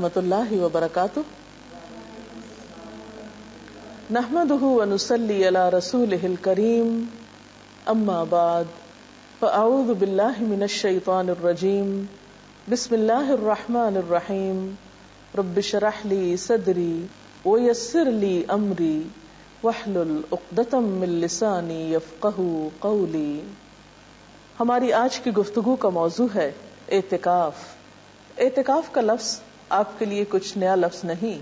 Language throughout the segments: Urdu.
ورحمۃ اللہ وبرکاتہ. نحمده ونصلي على رسوله الكريم. اما بعد فاعوذ باللہ من الشیطان الرجیم. بسم اللہ الرحمن الرحیم. رب اشرح لي صدری ويسر لي امری واحلل عقدۃ من لسانی یفقهوا قولی. ہماری آج کی گفتگو کا موضوع ہے اعتکاف. اعتکاف کا لفظ آپ کے لیے کچھ نیا لفظ نہیں.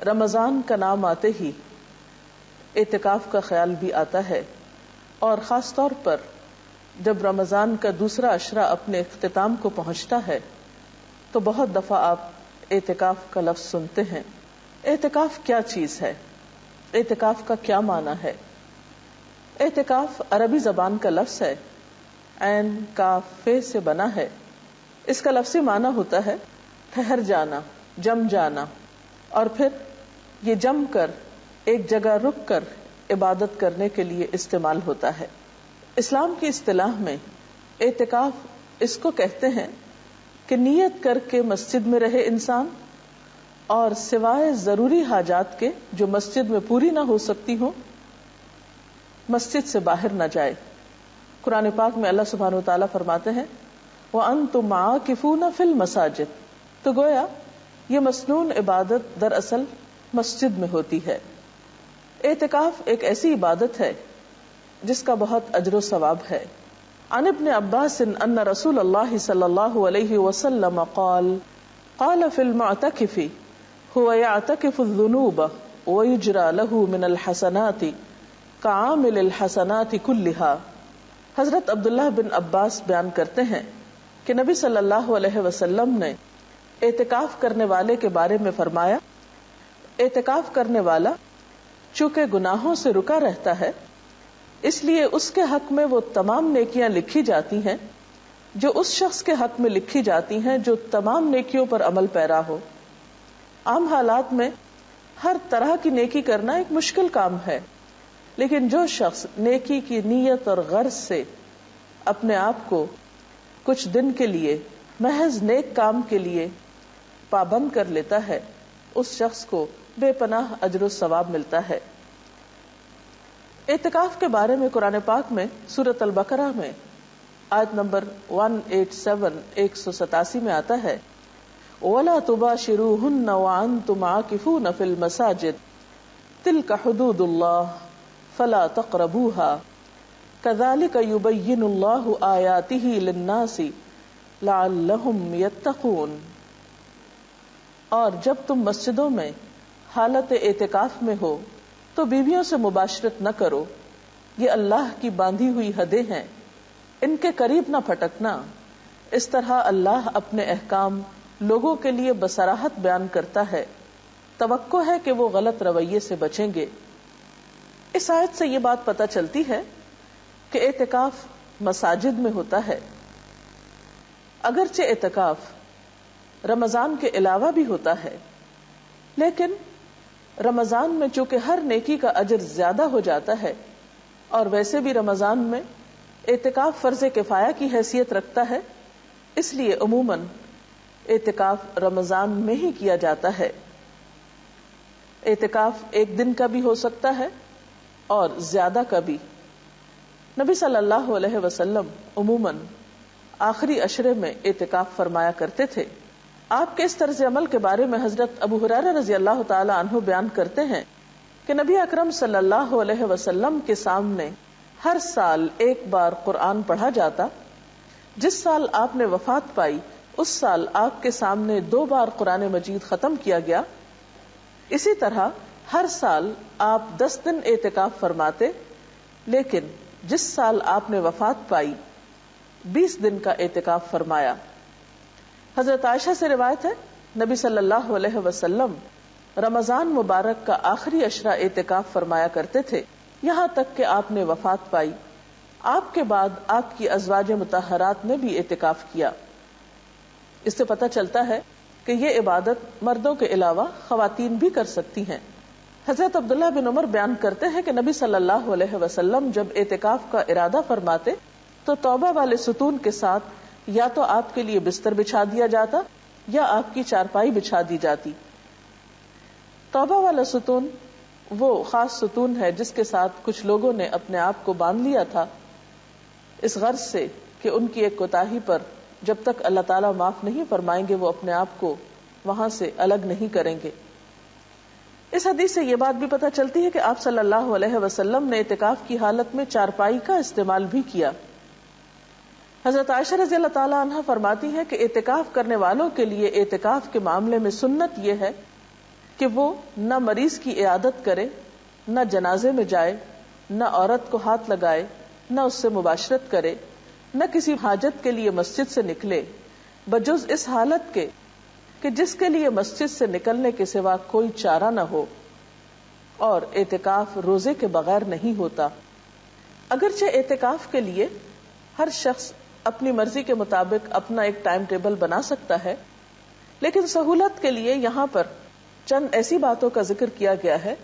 رمضان کا نام آتے ہی اعتکاف کا خیال بھی آتا ہے، اور خاص طور پر جب رمضان کا دوسرا عشرہ اپنے اختتام کو پہنچتا ہے تو بہت دفعہ آپ اعتکاف کا لفظ سنتے ہیں. اعتکاف کیا چیز ہے؟ اعتکاف کا کیا معنی ہے؟ اعتکاف عربی زبان کا لفظ ہے، عین کاف فے سے بنا ہے. اس کا لفظی معنی ہوتا ہے ٹھہر جانا، جم جانا، اور پھر یہ جم کر ایک جگہ رک کر عبادت کرنے کے لیے استعمال ہوتا ہے. اسلام کی اصطلاح میں اعتکاف اس کو کہتے ہیں کہ نیت کر کے مسجد میں رہے انسان، اور سوائے ضروری حاجات کے جو مسجد میں پوری نہ ہو سکتی ہوں مسجد سے باہر نہ جائے. قرآن پاک میں اللہ سبحانہ وتعالیٰ فرماتے ہیں وَأَنْتُمْ عَاكِفُونَ فِي الْمَسَاجِدِ. تو گویا یہ مسنون عبادت دراصل مسجد میں ہوتی ہے. اعتکاف ایک ایسی عبادت ہے جس کا بہت اجر و ثواب ہے. عن ابن عباس ان رسول اللہ صلی اللہ علیہ وسلم قال قال فی المعتکف هو يعتکف الذنوب ويجرى له من الحسنات كعامل الحسنات كلها. حضرت عبداللہ بن عباس بیان کرتے ہیں کہ نبی صلی اللہ علیہ وسلم نے اعتکاف کرنے والے کے بارے میں فرمایا، اعتکاف کرنے والا چونکہ گناہوں سے رکا رہتا ہے اس لیے اس کے حق میں وہ تمام نیکیاں لکھی جاتی ہیں جو اس شخص کے حق میں لکھی جاتی ہیں جو تمام نیکیوں پر عمل پیرا ہو. عام حالات میں ہر طرح کی نیکی کرنا ایک مشکل کام ہے، لیکن جو شخص نیکی کی نیت اور غرض سے اپنے آپ کو کچھ دن کے لیے محض نیک کام کے لیے پابند کر لیتا ہے اس شخص کو بے پناہ اجر و ثواب ملتا ہے. اعتکاف کے بارے میں قرآن پاک میں سورۃ البقرہ میں آیت نمبر 187 187 میں آتا ہے وَلَا تُبَاشِرُوهُنَّ وَأَنْتُمْ عَاكِفُونَ فِي الْمَسَاجِدِ تِلْكَ حُدُودُ اللَّهِ فَلَا تَقْرَبُوهَا كَذَلِكَ يُبَيِّنُ اللَّهُ آيَاتِهِ لِلنَّاسِ لَعَلَّهُمْ يَتَّقُونَ. اور جب تم مسجدوں میں حالت اعتکاف میں ہو تو بیویوں سے مباشرت نہ کرو، یہ اللہ کی باندھی ہوئی حدیں ہیں، ان کے قریب نہ پھٹکنا. اس طرح اللہ اپنے احکام لوگوں کے لیے بصراحت بیان کرتا ہے. توقع ہے کہ وہ غلط رویے سے بچیں گے. اس آیت سے یہ بات پتہ چلتی ہے کہ اعتکاف مساجد میں ہوتا ہے. اگرچہ اعتکاف رمضان کے علاوہ بھی ہوتا ہے، لیکن رمضان میں چونکہ ہر نیکی کا اجر زیادہ ہو جاتا ہے، اور ویسے بھی رمضان میں اعتکاف فرض کفایہ کی حیثیت رکھتا ہے، اس لیے عموماً اعتکاف رمضان میں ہی کیا جاتا ہے. اعتکاف ایک دن کا بھی ہو سکتا ہے اور زیادہ کا بھی. نبی صلی اللہ علیہ وسلم عموماً آخری عشرے میں اعتکاف فرمایا کرتے تھے. آپ کے اس طرز عمل کے بارے میں حضرت ابو ہریرہ رضی اللہ تعالی عنہ بیان کرتے ہیں کہ نبی اکرم صلی اللہ علیہ وسلم کے سامنے ہر سال ایک بار قرآن پڑھا جاتا. جس سال آپ نے وفات پائی اس سال آپ کے سامنے 2 بار قرآن مجید ختم کیا گیا. اسی طرح ہر سال آپ 10 دن اعتکاف فرماتے، لیکن جس سال آپ نے وفات پائی 20 دن کا اعتکاف فرمایا. حضرت عائشہ سے روایت ہے نبی صلی اللہ علیہ وسلم رمضان مبارک کا آخری عشرہ اعتکاف فرمایا کرتے تھے یہاں تک کہ آپ نے وفات پائی. آپ کے بعد آپ کی ازواج مطہرات نے بھی اعتکاف کیا. اس سے پتہ چلتا ہے کہ یہ عبادت مردوں کے علاوہ خواتین بھی کر سکتی ہیں. حضرت عبداللہ بن عمر بیان کرتے ہیں کہ نبی صلی اللہ علیہ وسلم جب اعتکاف کا ارادہ فرماتے تو توبہ والے ستون کے ساتھ یا تو آپ کے لیے بستر بچھا دیا جاتا یا آپ کی چارپائی بچھا دی جاتی۔ توبہ والا ستون وہ خاص ستون ہے جس کے ساتھ کچھ لوگوں نے اپنے آپ کو باندھ لیا تھا اس غرض سے کہ ان کی ایک کوتاہی پر جب تک اللہ تعالیٰ معاف نہیں فرمائیں گے وہ اپنے آپ کو وہاں سے الگ نہیں کریں گے۔ اس حدیث سے یہ بات بھی پتہ چلتی ہے کہ آپ صلی اللہ علیہ وسلم نے اعتکاف کی حالت میں چارپائی کا استعمال بھی کیا۔ حضرت عائشہ رضی اللہ تعالیٰ عنہ فرماتی ہیں کہ اعتکاف کرنے والوں کے لیے اعتکاف کے معاملے میں سنت یہ ہے کہ وہ نہ مریض کی عیادت کرے، نہ جنازے میں جائے، نہ عورت کو ہاتھ لگائے، نہ اس سے مباشرت کرے، نہ کسی حاجت کے لیے مسجد سے نکلے بجز اس حالت کے کہ جس کے لیے مسجد سے نکلنے کے سوا کوئی چارہ نہ ہو، اور اعتکاف روزے کے بغیر نہیں ہوتا۔ اگرچہ اعتکاف کے لیے ہر شخص اپنی مرضی کے مطابق اپنا ایک ٹائم ٹیبل بنا سکتا ہے، لیکن سہولت کے لیے یہاں پر چند ایسی باتوں کا ذکر کیا گیا ہے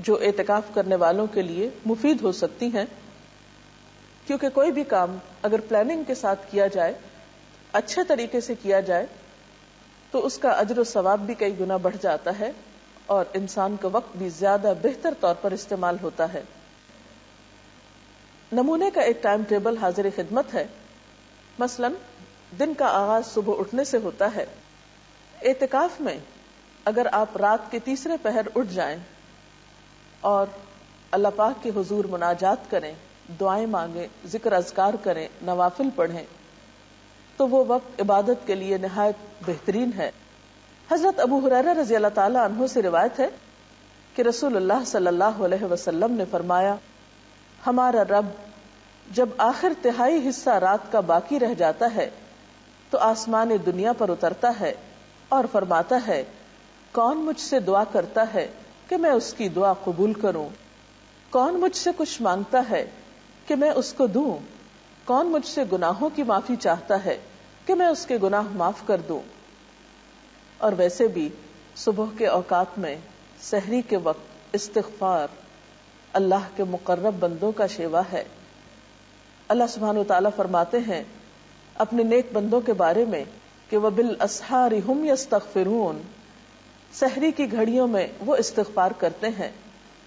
جو اعتکاف کرنے والوں کے لیے مفید ہو سکتی ہیں، کیونکہ کوئی بھی کام اگر پلاننگ کے ساتھ کیا جائے، اچھے طریقے سے کیا جائے، تو اس کا اجر و ثواب بھی کئی گنا بڑھ جاتا ہے اور انسان کا وقت بھی زیادہ بہتر طور پر استعمال ہوتا ہے۔ نمونے کا ایک ٹائم ٹیبل حاضر خدمت ہے۔ مثلا دن کا آغاز صبح اٹھنے سے ہوتا ہے۔ اعتکاف میں اگر آپ رات کے تیسرے پہر اٹھ جائیں اور اللہ پاک کے حضور مناجات کریں، دعائیں مانگیں، ذکر اذکار کریں، نوافل پڑھیں، تو وہ وقت عبادت کے لیے نہایت بہترین ہے۔ حضرت ابو ہریرہ رضی اللہ تعالی عنہ سے روایت ہے کہ رسول اللہ صلی اللہ علیہ وسلم نے فرمایا، ہمارا رب جب آخر تہائی حصہ رات کا باقی رہ جاتا ہے تو آسمان دنیا پر اترتا ہے اور فرماتا ہے، کون مجھ سے دعا کرتا ہے کہ میں اس کی دعا قبول کروں؟ کون مجھ سے کچھ مانگتا ہے کہ میں اس کو دوں؟ کون مجھ سے گناہوں کی معافی چاہتا ہے کہ میں اس کے گناہ معاف کر دوں؟ اور ویسے بھی صبح کے اوقات میں سحری کے وقت استغفار اللہ کے مقرب بندوں کا شیوا ہے۔ اللہ سبحانہ وتعالیٰ فرماتے ہیں اپنے نیک بندوں کے بارے میں کہ وَبِالْأَسْحَارِ هُمْ يَسْتَغْفِرُونَ، سحری کی گھڑیوں میں وہ استغفار کرتے ہیں۔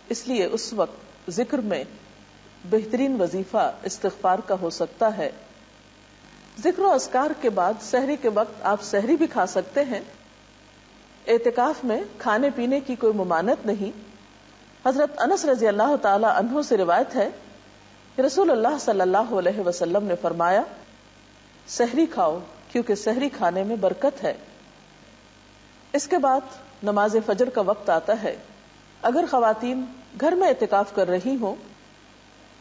اس لیے اس وقت ذکر میں بہترین وظیفہ استغفار کا ہو سکتا ہے۔ ذکر و اذکار کے بعد سحری کے وقت آپ سحری بھی کھا سکتے ہیں۔ اعتکاف میں کھانے پینے کی کوئی ممانعت نہیں۔ حضرت انس رضی اللہ تعالی عنہ سے روایت ہے کہ رسول اللہ صلی اللہ علیہ وسلم نے فرمایا، سحری کھاؤ کیونکہ سحری کھانے میں برکت ہے۔ اس کے بعد نماز فجر کا وقت آتا ہے۔ اگر خواتین گھر میں اعتکاف کر رہی ہوں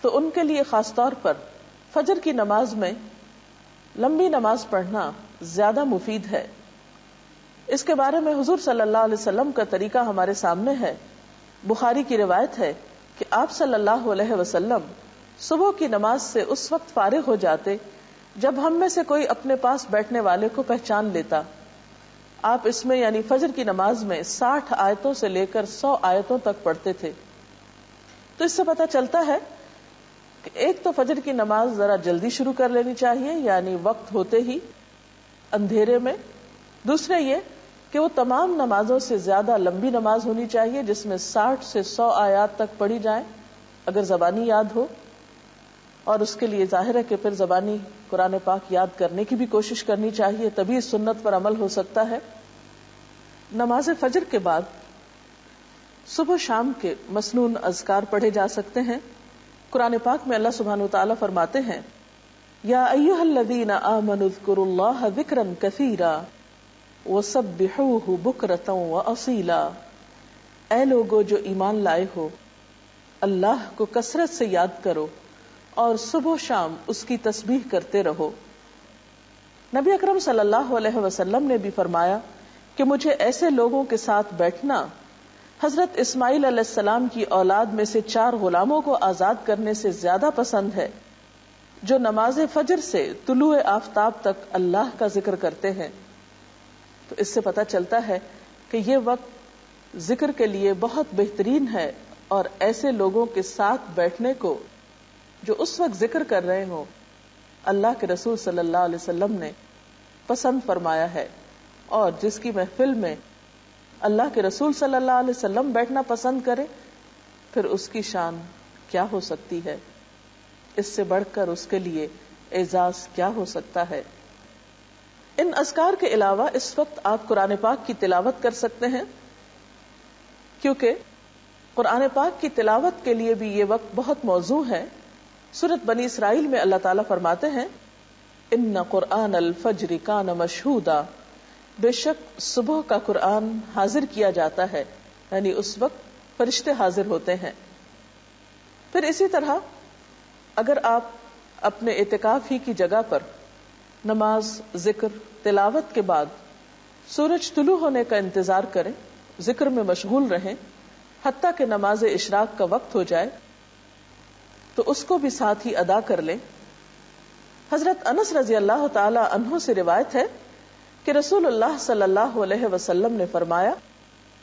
تو ان کے لیے خاص طور پر فجر کی نماز میں لمبی نماز پڑھنا زیادہ مفید ہے۔ اس کے بارے میں حضور صلی اللہ علیہ وسلم کا طریقہ ہمارے سامنے ہے۔ بخاری کی روایت ہے کہ آپ صلی اللہ علیہ وسلم صبح کی نماز سے اس وقت فارغ ہو جاتے جب ہم میں سے کوئی اپنے پاس بیٹھنے والے کو پہچان لیتا۔ آپ اس میں یعنی فجر کی نماز میں 60 آیتوں سے لے کر 100 آیتوں تک پڑھتے تھے۔ تو اس سے پتہ چلتا ہے کہ ایک تو فجر کی نماز ذرا جلدی شروع کر لینی چاہیے، یعنی وقت ہوتے ہی اندھیرے میں۔ دوسرے یہ کہ وہ تمام نمازوں سے زیادہ لمبی نماز ہونی چاہیے جس میں 60 سے 100 آیات تک پڑھی جائیں اگر زبانی یاد ہو، اور اس کے لیے ظاہر ہے کہ پھر زبانی قرآن پاک یاد کرنے کی بھی کوشش کرنی چاہیے، تبھی اس سنت پر عمل ہو سکتا ہے۔ نماز فجر کے بعد صبح شام کے مسنون اذکار پڑھے جا سکتے ہیں۔ قرآن پاک میں اللہ سبحانہ وتعالی فرماتے ہیں، یا ایھا الذین آمنوا اذکروا اللہ ذکرا کثیرا وسبحوہ بکرۃ واصیلا، اے لوگو جو ایمان لائے ہو، اللہ کو کثرت سے یاد کرو اور صبح و شام اس کی تسبیح کرتے رہو۔ نبی اکرم صلی اللہ علیہ وسلم نے بھی فرمایا کہ مجھے ایسے لوگوں کے ساتھ بیٹھنا حضرت اسماعیل علیہ السلام کی اولاد میں سے 4 غلاموں کو آزاد کرنے سے زیادہ پسند ہے جو نماز فجر سے طلوع آفتاب تک اللہ کا ذکر کرتے ہیں۔ تو اس سے پتہ چلتا ہے کہ یہ وقت ذکر کے لیے بہت بہترین ہے، اور ایسے لوگوں کے ساتھ بیٹھنے کو جو اس وقت ذکر کر رہے ہوں اللہ کے رسول صلی اللہ علیہ وسلم نے پسند فرمایا ہے، اور جس کی محفل میں اللہ کے رسول صلی اللہ علیہ وسلم بیٹھنا پسند کرے، پھر اس کی شان کیا ہو سکتی ہے؟ اس سے بڑھ کر اس کے لیے اعزاز کیا ہو سکتا ہے؟ ان اذکار کے علاوہ اس وقت آپ قرآن پاک کی تلاوت کر سکتے ہیں، کیونکہ قرآن پاک کی تلاوت کے لیے بھی یہ وقت بہت موزوں ہے۔ سورۃ بنی اسرائیل میں اللہ تعالیٰ فرماتے ہیں ان قرآن الفجر کان مشہودا، بے شک صبح کا قرآن حاضر کیا جاتا ہے، یعنی اس وقت فرشتے حاضر ہوتے ہیں۔ پھر اسی طرح اگر آپ اپنے اعتکاف ہی کی جگہ پر نماز، ذکر، تلاوت کے بعد سورج طلوع ہونے کا انتظار کریں، ذکر میں مشغول رہیں حتیٰ کہ نماز اشراق کا وقت ہو جائے، تو اس کو بھی ساتھ ہی ادا کر لیں۔ حضرت انس رضی اللہ تعالی عنہ سے روایت ہے کہ رسول اللہ صلی اللہ علیہ وسلم نے فرمایا،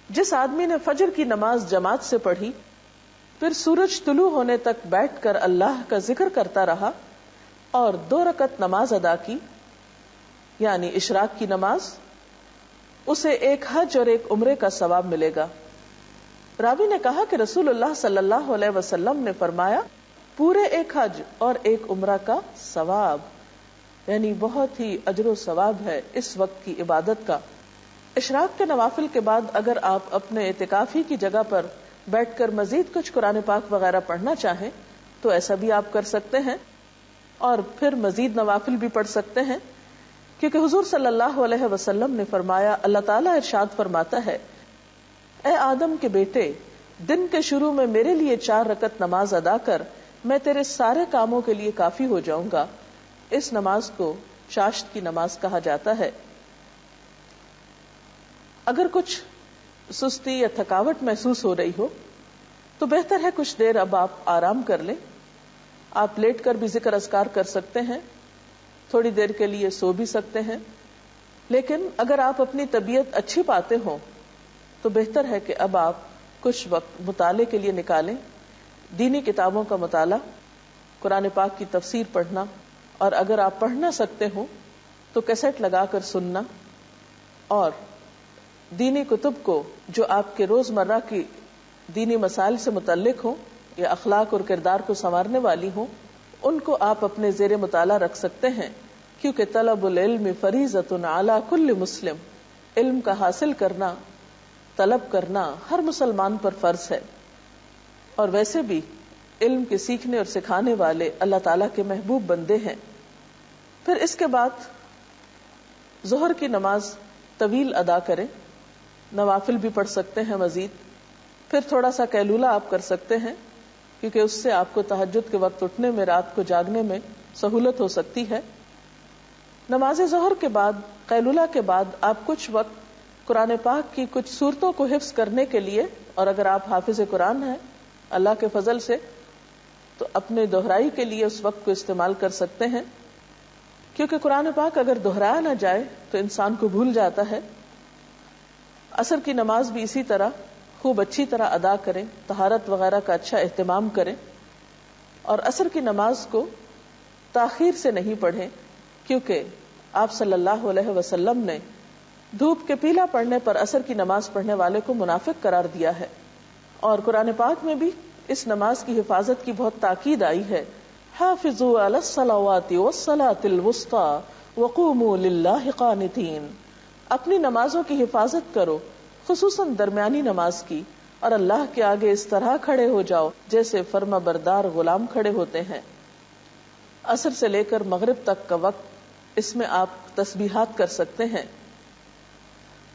جس آدمی نے فجر کی نماز جماعت سے پڑھی، پھر سورج طلوع ہونے تک بیٹھ کر اللہ کا ذکر کرتا رہا اور 2 رکعت نماز ادا کی، یعنی اشراق کی نماز، اسے ایک حج اور ایک عمرے کا ثواب ملے گا۔ راوی نے کہا کہ رسول اللہ صلی اللہ علیہ وسلم نے فرمایا، پورے ایک حج اور ایک عمرہ کا ثواب، یعنی بہت ہی اجر و ثواب ہے اس وقت کی عبادت کا۔ اشراق کے نوافل کے بعد اگر آپ اپنے اعتکافی کی جگہ پر بیٹھ کر مزید کچھ قرآن پاک وغیرہ پڑھنا چاہیں تو ایسا بھی آپ کر سکتے ہیں، اور پھر مزید نوافل بھی پڑھ سکتے ہیں، کیونکہ حضور صلی اللہ علیہ وسلم نے فرمایا، اللہ تعالیٰ ارشاد فرماتا ہے، اے آدم کے بیٹے، دن کے شروع میں میرے لیے 4 رکعت نماز ادا کر، میں تیرے سارے کاموں کے لیے کافی ہو جاؤں گا۔ اس نماز کو چاشت کی نماز کہا جاتا ہے۔ اگر کچھ سستی یا تھکاوٹ محسوس ہو رہی ہو تو بہتر ہے کچھ دیر اب آپ آرام کر لیں۔ آپ لیٹ کر بھی ذکر اذکار کر سکتے ہیں، تھوڑی دیر کے لیے سو بھی سکتے ہیں، لیکن اگر آپ اپنی طبیعت اچھی پاتے ہوں تو بہتر ہے کہ اب آپ کچھ وقت مطالعے کے لیے نکالیں۔ دینی کتابوں کا مطالعہ، قرآن پاک کی تفسیر پڑھنا، اور اگر آپ پڑھ نہ سکتے ہوں تو کیسٹ لگا کر سننا، اور دینی کتب کو جو آپ کے روزمرہ کی دینی مسائل سے متعلق ہوں یا اخلاق اور کردار کو سنوارنے والی ہوں، ان کو آپ اپنے زیر مطالعہ رکھ سکتے ہیں، کیونکہ طلب العلم فریضۃ علی کل مسلم، علم کا حاصل کرنا، طلب کرنا ہر مسلمان پر فرض ہے۔ اور ویسے بھی علم کے سیکھنے اور سکھانے والے اللہ تعالیٰ کے محبوب بندے ہیں۔ پھر اس کے بعد ظہر کی نماز طویل ادا کریں، نوافل بھی پڑھ سکتے ہیں مزید، پھر تھوڑا سا قیلولہ آپ کر سکتے ہیں، کیونکہ اس سے آپ کو تہجد کے وقت اٹھنے میں، رات کو جاگنے میں سہولت ہو سکتی ہے۔ نماز ظہر کے بعد، قیلولہ کے بعد آپ کچھ وقت قرآن پاک کی کچھ سورتوں کو حفظ کرنے کے لیے، اور اگر آپ حافظ قرآن ہیں اللہ کے فضل سے تو اپنے دہرائی کے لیے اس وقت کو استعمال کر سکتے ہیں، کیونکہ قرآن پاک اگر دہرایا نہ جائے تو انسان کو بھول جاتا ہے۔ عصر کی نماز بھی اسی طرح خوب اچھی طرح ادا کریں، طہارت وغیرہ کا اچھا اہتمام کریں، اور عصر کی نماز کو تاخیر سے نہیں پڑھیں، کیونکہ آپ صلی اللہ علیہ وسلم نے دھوپ کے پیلا پڑنے پر عصر کی نماز پڑھنے والے کو منافق قرار دیا ہے، اور قرآن پاک میں بھی اس نماز کی حفاظت کی بہت تاکید آئی ہے، حافظوا علی الصلوات والصلاة الوسطى وقوموا للہ قانتین، اپنی نمازوں کی حفاظت کرو، خصوصاً درمیانی نماز کی، اور اللہ کے آگے اس طرح کھڑے ہو جاؤ جیسے فرما بردار غلام کھڑے ہوتے ہیں۔ عصر سے لے کر مغرب تک کا وقت، اس میں آپ تسبیحات کر سکتے ہیں،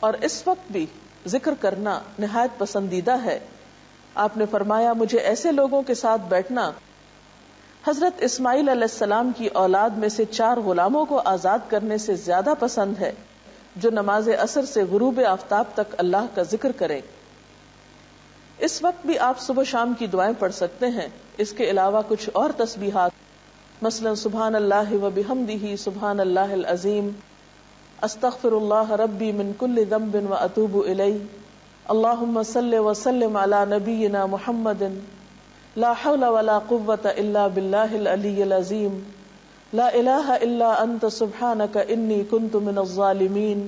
اور اس وقت بھی ذکر کرنا نہایت پسندیدہ ہے۔ آپ نے فرمایا، مجھے ایسے لوگوں کے ساتھ بیٹھنا حضرت اسماعیل علیہ السلام کی اولاد میں سے 4 غلاموں کو آزاد کرنے سے زیادہ پسند ہے، جو نماز عصر سے غروب آفتاب تک اللہ کا ذکر کریں۔ اس وقت بھی آپ صبح شام کی دعائیں پڑھ سکتے ہیں۔ اس کے علاوہ کچھ اور تسبیحات، مثلا سبحان اللہ و بحمدہ سبحان اللہ العظیم، استغفر اللہ ربی من کل ذنب و اتوب الیہ، اللہم صلی وسلم علی نبینا محمد، لا حول ولا قوة الا باللہ العلی العظیم، لا الہ الا انت سبحانک انی کنت من الظالمین،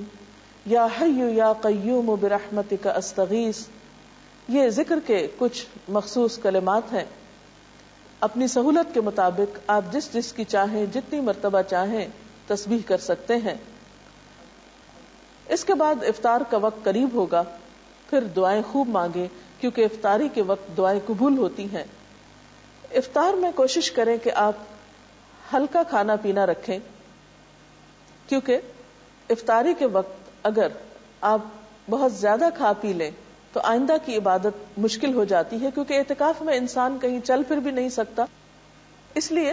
یا حی یا قیوم برحمتک استغیث، یہ ذکر کے کچھ مخصوص کلمات ہیں. اپنی سہولت کے مطابق آپ جس جس کی چاہیں جتنی مرتبہ چاہیں تسبیح کر سکتے ہیں. اس کے بعد افطار کا وقت قریب ہوگا، پھر دعائیں خوب مانگیں کیونکہ افطاری کے وقت دعائیں قبول ہوتی ہیں. افطار میں کوشش کریں کہ آپ ہلکا کھانا پینا رکھیں، کیونکہ افطاری کے وقت اگر آپ بہت زیادہ کھا پی لیں تو آئندہ کی عبادت مشکل ہو جاتی ہے، کیونکہ اعتکاف میں انسان کہیں چل پھر بھی نہیں سکتا. اس لیے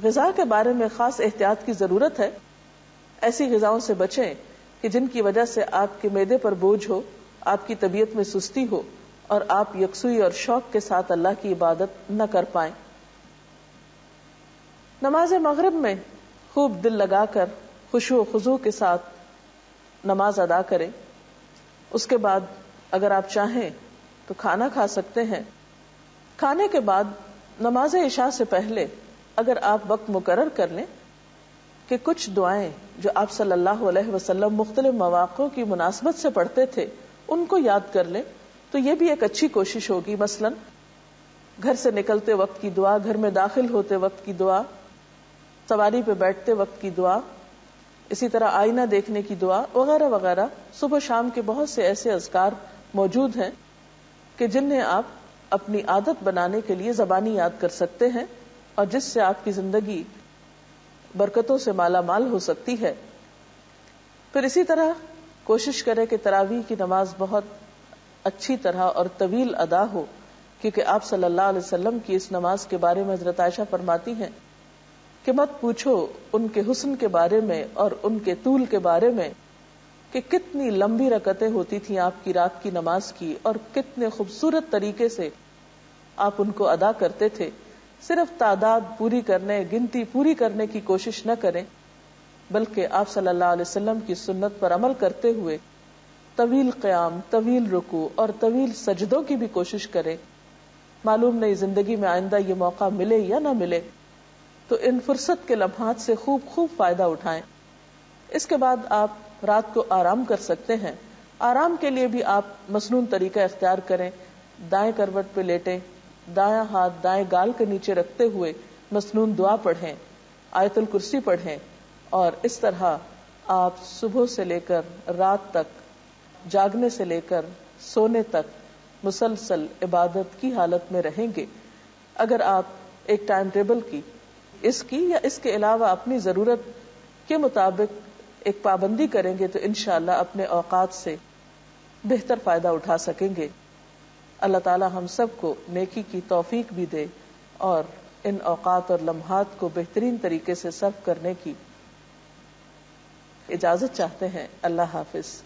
غذا کے بارے میں خاص احتیاط کی ضرورت ہے. ایسی غذاؤں سے بچیں کہ جن کی وجہ سے آپ کے معدے پر بوجھ ہو، آپ کی طبیعت میں سستی ہو اور آپ یکسوئی اور شوق کے ساتھ اللہ کی عبادت نہ کر پائیں. نماز مغرب میں خوب دل لگا کر خشوع و خضوع کے ساتھ نماز ادا کریں. اس کے بعد اگر آپ چاہیں تو کھانا کھا سکتے ہیں. کھانے کے بعد نماز عشاء سے پہلے اگر آپ وقت مقرر کر لیں کہ کچھ دعائیں جو آپ صلی اللہ علیہ وسلم مختلف مواقع کی مناسبت سے پڑھتے تھے ان کو یاد کر لیں تو یہ بھی ایک اچھی کوشش ہوگی. مثلا گھر سے نکلتے وقت کی دعا، گھر میں داخل ہوتے وقت کی دعا، سواری پہ بیٹھتے وقت کی دعا، اسی طرح آئینہ دیکھنے کی دعا وغیرہ وغیرہ. صبح شام کے بہت سے ایسے اذکار موجود ہیں کہ جنہیں آپ اپنی عادت بنانے کے لیے زبانی یاد کر سکتے ہیں اور جس سے آپ کی زندگی برکتوں سے مالا مال ہو سکتی ہے. پھر اسی طرح کوشش کریں کہ تراویح کی نماز بہت اچھی طرح اور طویل ادا ہو، کیونکہ آپ صلی اللہ علیہ وسلم کی اس نماز کے بارے میں حضرت عائشہ فرماتی ہیں کہ مت پوچھو ان کے حسن کے بارے میں اور ان کے طول کے بارے میں کہ کتنی لمبی رکعتیں ہوتی تھیں آپ کی رات کی نماز کی اور کتنے خوبصورت طریقے سے آپ ان کو ادا کرتے تھے. صرف تعداد پوری کرنے، گنتی پوری کرنے کی کوشش نہ کریں، بلکہ آپ صلی اللہ علیہ وسلم کی سنت پر عمل کرتے ہوئے طویل قیام، طویل رکوع اور طویل سجدوں کی بھی کوشش کریں. معلوم نہیں زندگی میں آئندہ یہ موقع ملے یا نہ ملے، تو ان فرصت کے لمحات سے خوب خوب فائدہ اٹھائیں. اس کے بعد آپ رات کو آرام کر سکتے ہیں. آرام کے لیے بھی آپ مسنون طریقہ اختیار کریں. دائیں کروٹ پہ لیٹیں، دایاں ہاتھ دائیں گال کے نیچے رکھتے ہوئے مسنون دعا پڑھیں، آیت الکرسی پڑھیں، اور اس طرح آپ صبح سے لے کر رات تک، جاگنے سے لے کر سونے تک مسلسل عبادت کی حالت میں رہیں گے. اگر آپ ایک ٹائم ٹیبل کی اس کی یا اس کے علاوہ اپنی ضرورت کے مطابق ایک پابندی کریں گے تو انشاءاللہ اپنے اوقات سے بہتر فائدہ اٹھا سکیں گے. اللہ تعالی ہم سب کو نیکی کی توفیق بھی دے اور ان اوقات اور لمحات کو بہترین طریقے سے صرف کرنے کی اجازت چاہتے ہیں. اللہ حافظ.